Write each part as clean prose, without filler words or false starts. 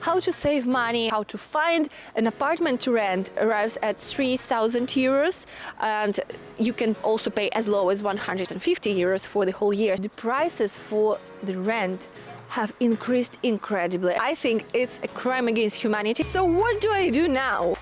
how to save money, how to find an apartment to rent arrives at 3,000 euros, and you can also pay as low as 150 euros for the whole year. The prices for the rent have increased incredibly. I think it's a crime against humanity. So what do I do now?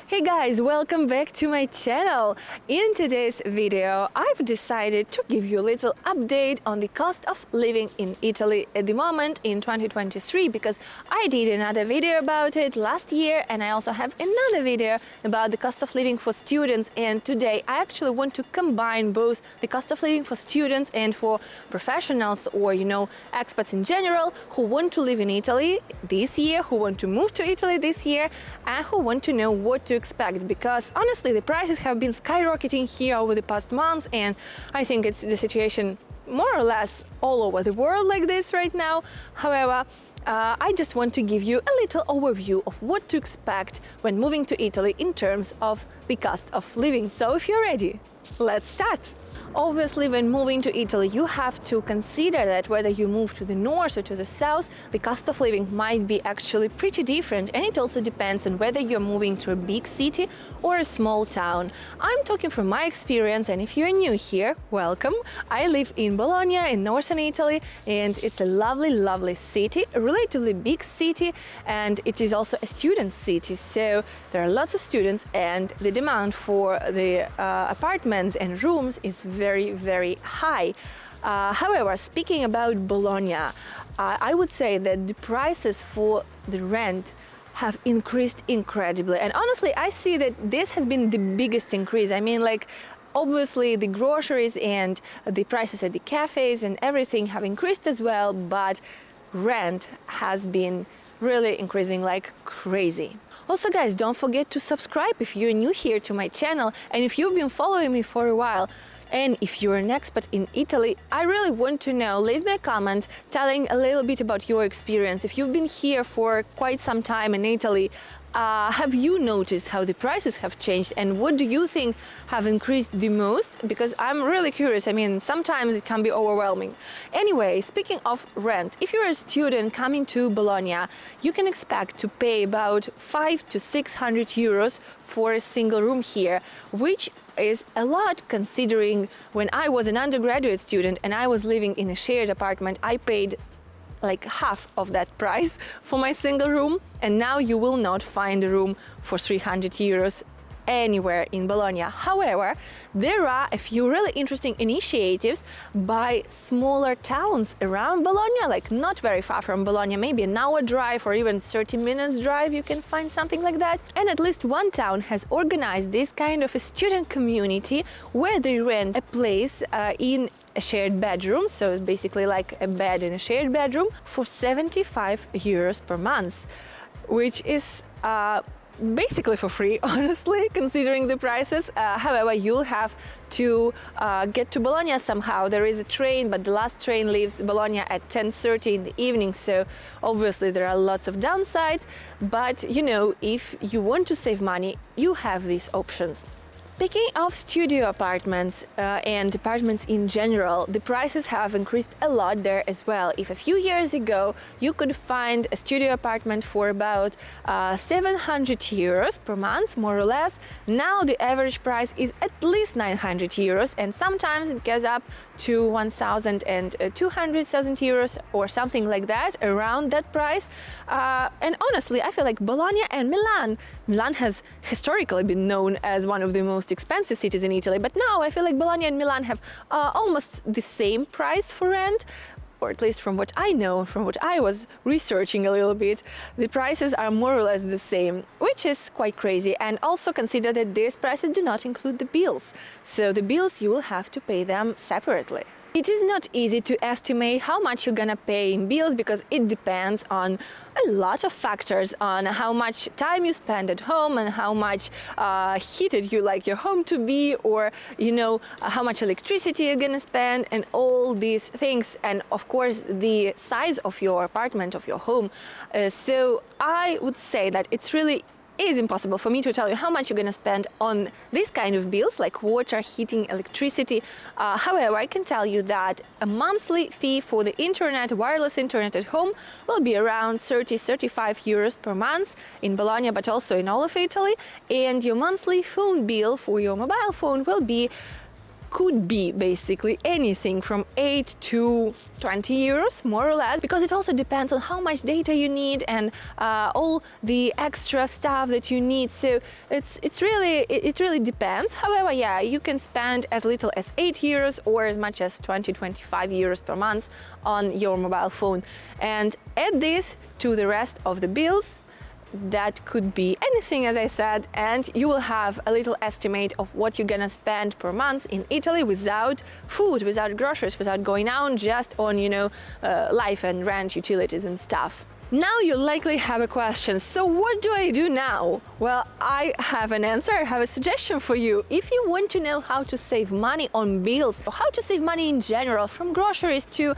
Hey guys, welcome back to my channel. In today's video, I've decided to give you a little update on the cost of living in Italy at the moment in 2023, because I did another video about it last year, and I also have another video about the cost of living for students. And today I actually want to combine both the cost of living for students and for professionals, or expats in general, who want to live in Italy this year, who want to move to Italy this year, and who want to know what to expect, because honestly the prices have been skyrocketing here over the past months, and I think it's the situation more or less all over the world like this right now. However, I just want to give you a little overview of what to expect when moving to Italy in terms of the cost of living. So if you're ready, let's start. Obviously, when moving to Italy, you have to consider that whether you move to the north or to the south, the cost of living might be actually pretty different, and it also depends on whether you're moving to a big city or a small town. I'm talking from my experience, and if you're new here, welcome. I live in Bologna in northern Italy, and it's a lovely, lovely city, a relatively big city, and it is also a student city, so there are lots of students, and the demand for the apartments and rooms is very, very high. However, speaking about Bologna, I would say that the prices for the rent have increased incredibly. And honestly, I see that this has been the biggest increase. I mean, obviously the groceries and the prices at the cafes and everything have increased as well, but rent has been really increasing like crazy. Also guys, don't forget to subscribe if you're new here to my channel, and if you've been following me for a while, and if you're an expat in Italy, I really want to know. Leave me a comment telling a little bit about your experience. If you've been here for quite some time in Italy, have you noticed how the prices have changed, and what do you think have increased the most? Because I'm really curious. I mean, sometimes it can be overwhelming. Anyway, speaking of rent, if you're a student coming to Bologna, you can expect to pay about 500 to 600 euros for a single room here, which is a lot considering when I was an undergraduate student and I was living in a shared apartment, I paid like half of that price for my single room, and now you will not find a room for 300 euros anywhere in Bologna. However, there are a few really interesting initiatives by smaller towns around Bologna, like not very far from Bologna, maybe an hour drive or even 30 minutes drive, you can find something like that. And at least one town has organized this kind of a student community where they rent a place in a shared bedroom, so basically like a bed in a shared bedroom, for 75 euros per month, which is basically for free, honestly, considering the prices. However, you'll have to get to Bologna somehow. There is a train, but the last train leaves Bologna at 10:30 in the evening, so obviously there are lots of downsides, but if you want to save money, you have these options. Speaking of studio apartments and apartments in general, the prices have increased a lot there as well. If a few years ago you could find a studio apartment for about 700 euros per month, more or less, now the average price is at least 900 euros, and sometimes it goes up to 1,000 and 200,000 euros or something like that, around that price. And honestly, I feel like Bologna and Milan has historically been known as one of the most expensive cities in Italy, but now I feel like Bologna and Milan have almost the same price for rent, or at least from what I know, from what I was researching a little bit, the prices are more or less the same, which is quite crazy. And also consider that these prices do not include the bills, so the bills you will have to pay them separately. It is not easy to estimate how much you're gonna pay in bills, because it depends on a lot of factors, on how much time you spend at home and how much heated you like your home to be, or how much electricity you're gonna spend, and all these things, and of course the size of your apartment, of your home. So I would say that it's really is impossible for me to tell you how much you're gonna spend on this kind of bills like water, heating, electricity. However, I can tell you that a monthly fee for the internet, wireless internet at home, will be around 30-35 euros per month in Bologna, but also in all of Italy. And your monthly phone bill for your mobile phone could be basically anything from 8 to 20 euros, more or less, because it also depends on how much data you need and all the extra stuff that you need. So it really depends. However, yeah, you can spend as little as 8 euros or as much as 20-25 euros per month on your mobile phone. And add this to the rest of the bills. That could be anything, as I said, and you will have a little estimate of what you're gonna spend per month in Italy without food, without groceries, without going out, just on, life and rent, utilities and stuff. Now you likely have a question, so what do I do now? Well, I have an answer, I have a suggestion for you. If you want to know how to save money on bills, or how to save money in general, from groceries to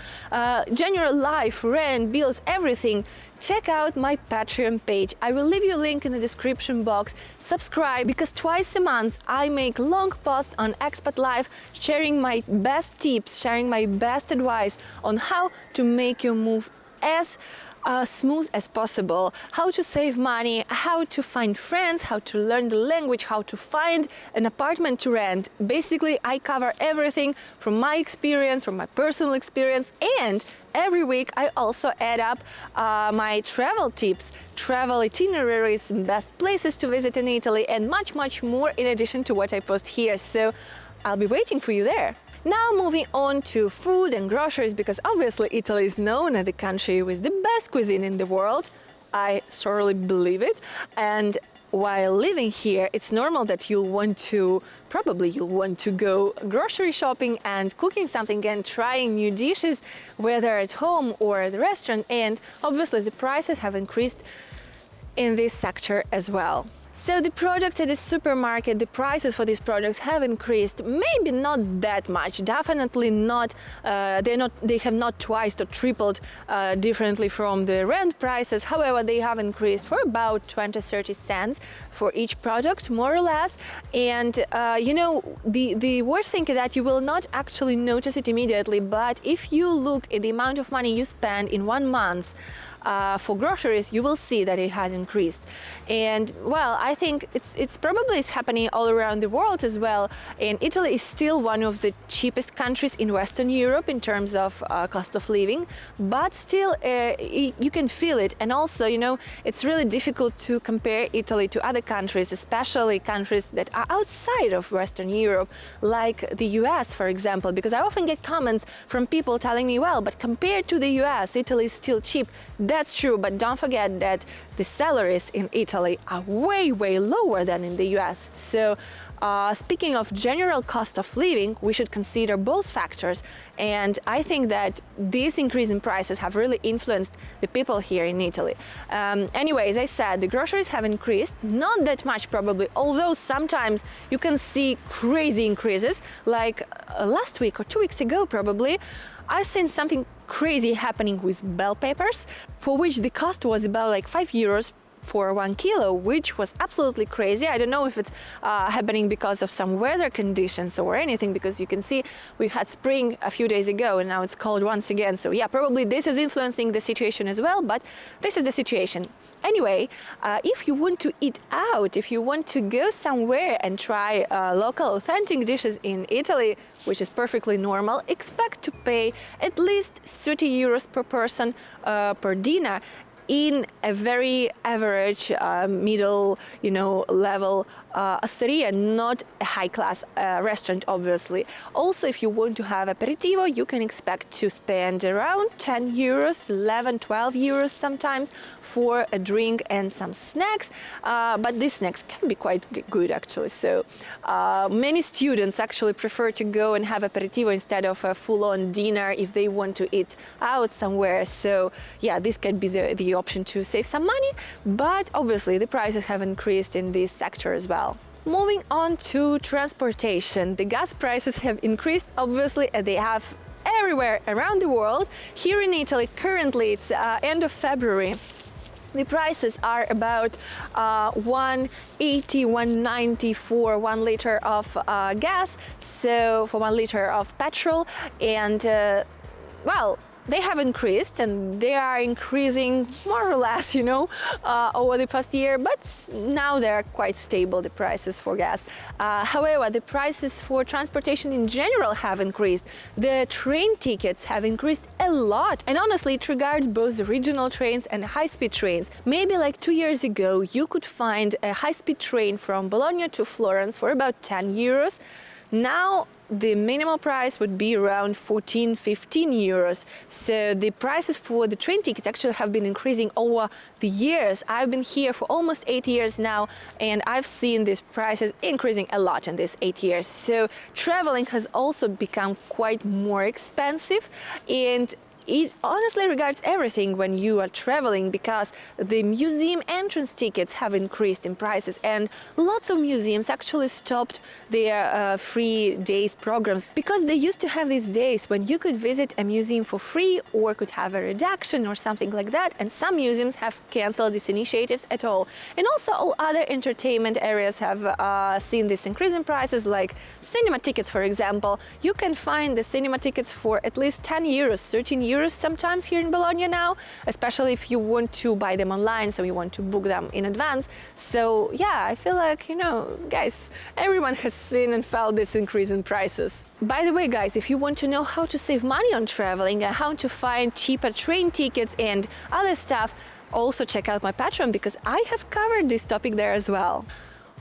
general life, rent, bills, everything, check out my Patreon page. I will leave you a link in the description box. Subscribe, because twice a month I make long posts on Expat Life, sharing my best tips, sharing my best advice on how to make your move as smooth as possible, how to save money, how to find friends, how to learn the language, how to find an apartment to rent. Basically, I cover everything from my experience, from my personal experience, and every week I also add up my travel tips, travel itineraries, best places to visit in Italy, and much more in addition to what I post here. So I'll be waiting for you there. Now moving on to food and groceries, because obviously Italy is known as the country with the best cuisine in the world. I thoroughly believe it. And while living here, it's normal that you'll want to go grocery shopping and cooking something and trying new dishes, whether at home or at the restaurant. And obviously the prices have increased in this sector as well. So the products at the supermarket, the prices for these products have increased, maybe not that much, definitely not, they have not twice or tripled differently from the rent prices. However, they have increased for about 20-30 cents for each product, more or less. And the worst thing is that you will not actually notice it immediately, but if you look at the amount of money you spend in 1 month for groceries, you will see that it has increased. And well, I think it's probably happening all around the world as well. And Italy is still one of the cheapest countries in Western Europe in terms of cost of living, but still you can feel it. And also, it's really difficult to compare Italy to other countries, especially countries that are outside of Western Europe, like the US, for example, because I often get comments from people telling me, well, but compared to the US, Italy is still cheap. That's true, but don't forget that the salaries in Italy are way lower than in the US. So speaking of general cost of living, we should consider both factors. And I think that this increase in prices have really influenced the people here in Italy. Anyway, as I said, the groceries have increased, not that much probably, although sometimes you can see crazy increases, like last week or 2 weeks ago probably, I've seen something crazy happening with bell peppers, for which the cost was about like 5 euros for 1 kilo, which was absolutely crazy. I don't know if it's happening because of some weather conditions or anything, because you can see we had spring a few days ago and now it's cold once again. So yeah, probably this is influencing the situation as well, but this is the situation. Anyway, if you want to eat out, if you want to go somewhere and try local authentic dishes in Italy, which is perfectly normal, expect to pay at least 30 euros per person per dinner in a very average middle level osteria, not a high-class restaurant, obviously. Also, if you want to have aperitivo, you can expect to spend around 10 euros, 11, 12 euros sometimes for a drink and some snacks, but these snacks can be quite good actually. So many students actually prefer to go and have aperitivo instead of a full-on dinner if they want to eat out somewhere. So yeah, this can be the option to save some money, but obviously the prices have increased in this sector as well. Moving on to transportation, the gas prices have increased, obviously, they have everywhere around the world. Here in Italy, currently it's end of February, The prices are about 180, 190 for 1 liter of gas, so for 1 liter of petrol, and well, they have increased and they are increasing more or less, over the past year, but now they're quite stable, the prices for gas. However, the prices for transportation in general have increased. The train tickets have increased a lot, and honestly, it regards both regional trains and high-speed trains. Maybe like 2 years ago, you could find a high-speed train from Bologna to Florence for about 10 euros. Now, the minimal price would be around 14, 15 euros. So the prices for the train tickets actually have been increasing over the years. I've been here for almost 8 years now, and I've seen these prices increasing a lot in these 8 years. So traveling has also become quite more expensive, and it honestly regards everything when you are traveling, because the museum entrance tickets have increased in prices, and lots of museums actually stopped their free days programs, because they used to have these days when you could visit a museum for free or could have a reduction or something like that, and some museums have cancelled these initiatives at all. And also all other entertainment areas have seen this increase in prices, like cinema tickets, for example. You can find the cinema tickets for at least 10 euros, 13 euros sometimes here in Bologna now, especially if you want to buy them online, so you want to book them in advance. So yeah, I feel like, guys, everyone has seen and felt this increase in prices. By the way, guys, if you want to know how to save money on traveling and how to find cheaper train tickets and other stuff, also check out my Patreon, because I have covered this topic there as well.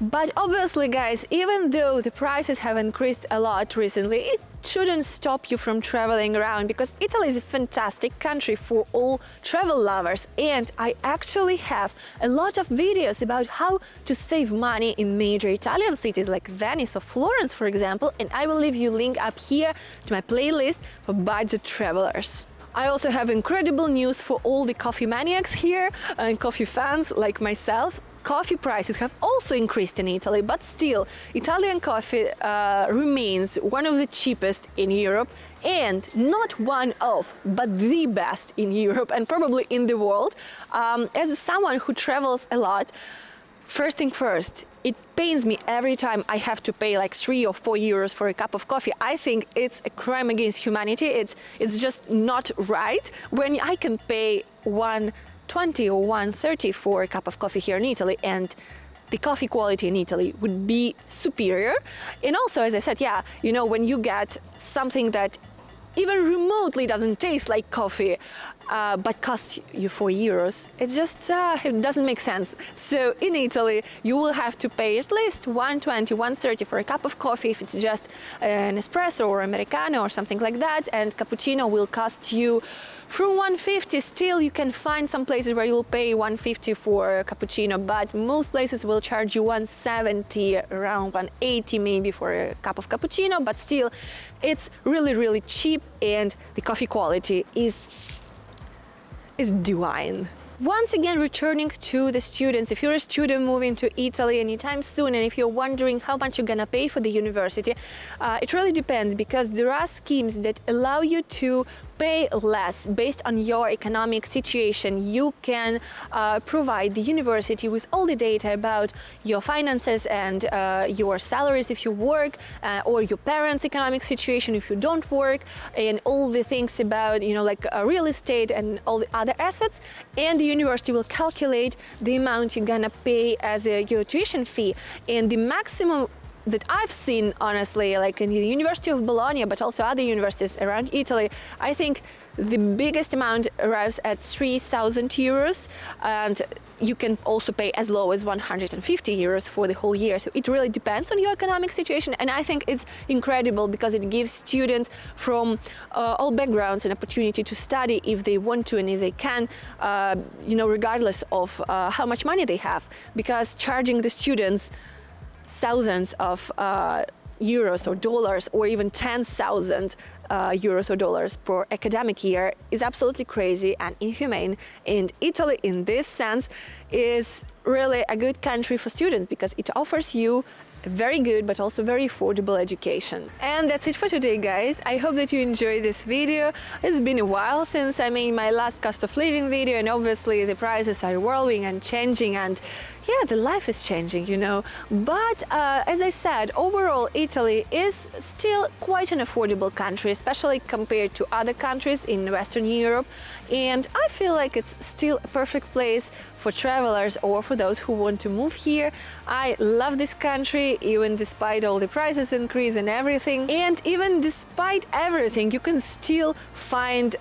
But obviously, guys, even though the prices have increased a lot recently, it shouldn't stop you from traveling around, because Italy is a fantastic country for all travel lovers, and I actually have a lot of videos about how to save money in major Italian cities like Venice or Florence, for example, and I will leave you a link up here to my playlist for budget travelers. I also have incredible news for all the coffee maniacs here and coffee fans like myself. Coffee prices have also increased in Italy, but still, Italian coffee remains one of the cheapest in Europe, and not one of, but the best in Europe and probably in the world. As someone who travels a lot, first thing first, it pains me every time I have to pay like 3 or 4 euros for a cup of coffee. I think it's a crime against humanity. It's just not right when I can pay 1.20 or 1.30 for a cup of coffee here in Italy, and the coffee quality in Italy would be superior. And also, as I said, when you get something that even remotely doesn't taste like coffee, but costs you 4 euros, it just it doesn't make sense. So in Italy, you will have to pay at least 1.20, 1.30 for a cup of coffee if it's just an espresso or americano or something like that, and cappuccino will cost you from 1.50. Still, you can find some places where you'll pay 1.50 for a cappuccino, but most places will charge you 1.70, around 1.80 maybe for a cup of cappuccino, but still, it's really, really cheap, and the coffee quality is divine. Once again, returning to the students, if you're a student moving to Italy anytime soon, and if you're wondering how much you're gonna pay for the university, it really depends, because there are schemes that allow you to pay less based on your economic situation. You can provide the university with all the data about your finances and your salaries if you work, or your parents' economic situation if you don't work, and all the things about, real estate and all the other assets. And the university will calculate the amount you're gonna pay as your tuition fee. And the maximum that I've seen, honestly, like in the University of Bologna, but also other universities around Italy, I think the biggest amount arrives at 3,000 euros, and you can also pay as low as 150 euros for the whole year. So it really depends on your economic situation, and I think it's incredible because it gives students from all backgrounds an opportunity to study if they want to and if they can, regardless of how much money they have, because charging the students thousands of euros or dollars, or even 10,000 euros or dollars per academic year is absolutely crazy and inhumane. And Italy, in this sense, is really a good country for students because it offers you very good but also very affordable education. And that's it for today, guys. I hope that you enjoyed this video. It's been a while since I made my last cost of living video, and obviously the prices are whirling and changing, and yeah, the life is changing, you know. But as I said, overall Italy is still quite an affordable country, especially compared to other countries in Western Europe, and I feel like it's still a perfect place for travelers or for those who want to move here. I love this country, even despite all the prices increase and everything. And even despite everything, you can still find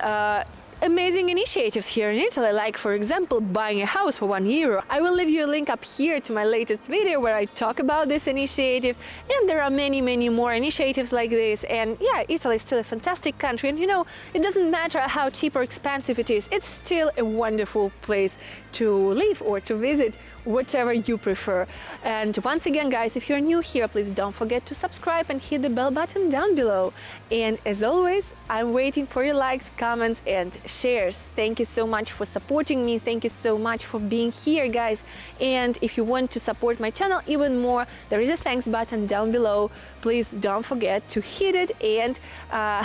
amazing initiatives here in Italy, like for example buying a house for €1. I will leave you a link up here to my latest video where I talk about this initiative, and there are many more initiatives like this. And yeah, Italy is still a fantastic country, and you know, it doesn't matter how cheap or expensive it is, it's still a wonderful place to live or to visit, whatever you prefer. And once again, guys, if you're new here, please don't forget to subscribe and hit the bell button down below. And as always, I'm waiting for your likes, comments and shares. Thank you so much for supporting me. Thank you so much for being here, guys. And if you want to support my channel even more, there is a thanks button down below. Please don't forget to hit it and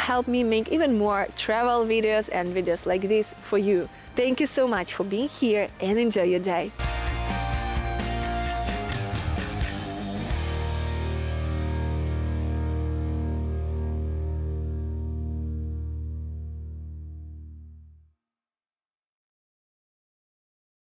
help me make even more travel videos and videos like this for you. Thank you so much for being here, and enjoy your day.